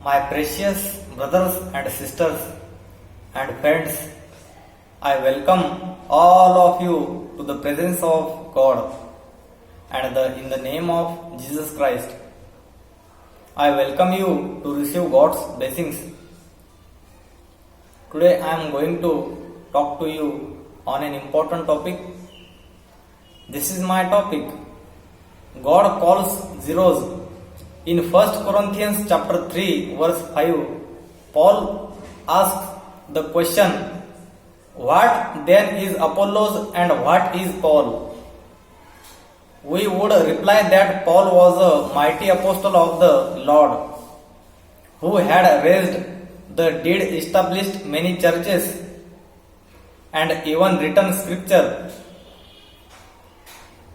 My precious brothers and sisters and friends, I welcome all of you to the presence of God and in the name of Jesus Christ. I welcome you to receive God's blessings. Today I am going to talk to you on an important topic. This is my topic. God calls zeros. In 1 Corinthians chapter 3 verse 5, Paul asks the question, what then is Apollos and what is Paul? We would reply that Paul was a mighty apostle of the Lord, who had raised the dead, established many churches, and even written scripture.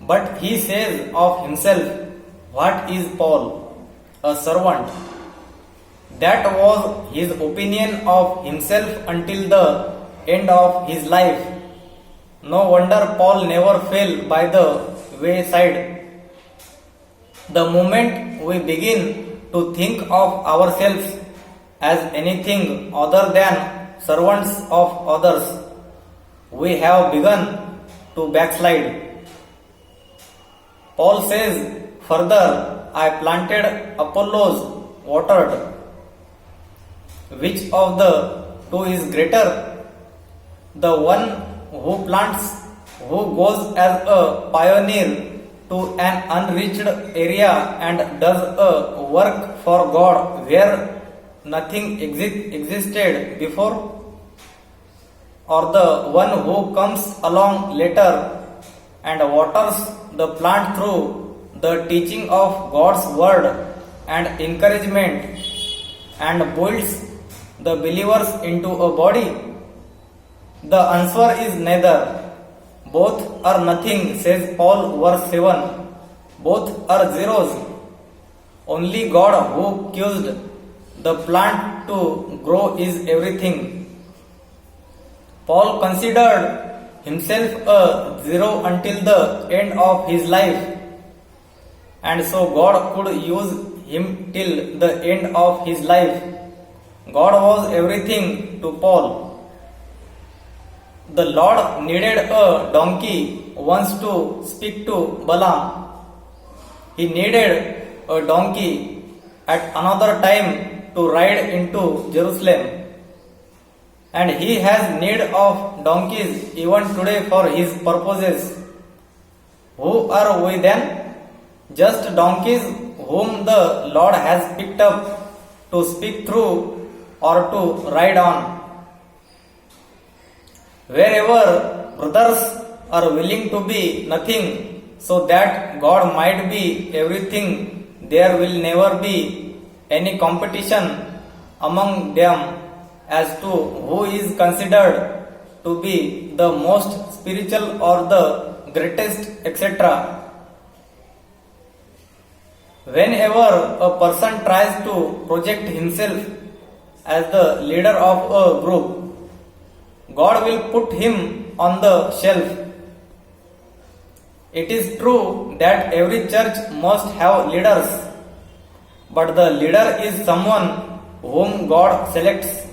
But he says of himself, what is Paul? A servant. That was his opinion of himself until the end of his life. No wonder Paul never fell by the wayside. The moment we begin to think of ourselves as anything other than servants of others, we have begun to backslide. Paul says further, I planted, Apollos watered. Which of the two is greater? The one who plants, who goes as a pioneer to an unreached area and does a work for God where nothing existed before? Or the one who comes along later and waters the plant through the teaching of God's word and encouragement and builds the believers into a body? The answer is neither. Both are nothing, says Paul, verse 7. Both are zeros. Only God who caused the plant to grow is everything. Paul considered himself a zero until the end of his life, and so God could use him till the end of his life. God was everything to Paul. The Lord needed a donkey once to speak to Balaam. He needed a donkey at another time to ride into Jerusalem. And he has need of donkeys even today for his purposes. Who are we then? Just donkeys whom the Lord has picked up to speak through or to ride on. Wherever brothers are willing to be nothing so that God might be everything, there will never be any competition among them as to who is considered to be the most spiritual or the greatest, etc. Whenever a person tries to project himself as the leader of a group, God will put him on the shelf. It is true that every church must have leaders, but the leader is someone whom God selects.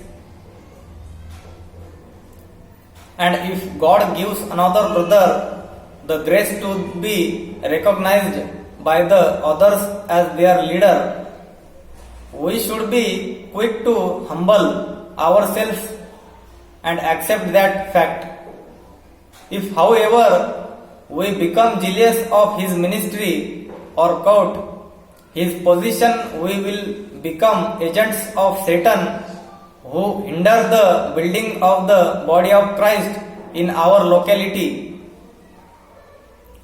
And if God gives another brother the grace to be recognized by the others as their leader, we should be quick to humble ourselves and accept that fact. If, however, we become jealous of his ministry or court his position, we will become agents of Satan who hinder the building of the body of Christ in our locality.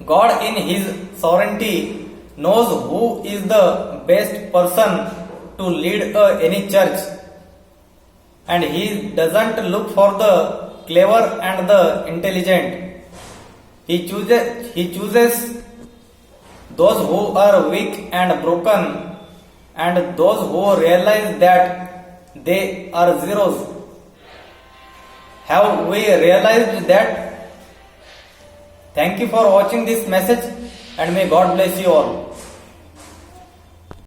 God in his sovereignty knows who is the best person to lead any church, and he doesn't look for the clever and the intelligent. He chooses those who are weak and broken and those who realize that they are zeros. Have we realized that? Thank you for watching this message, and may God bless you all.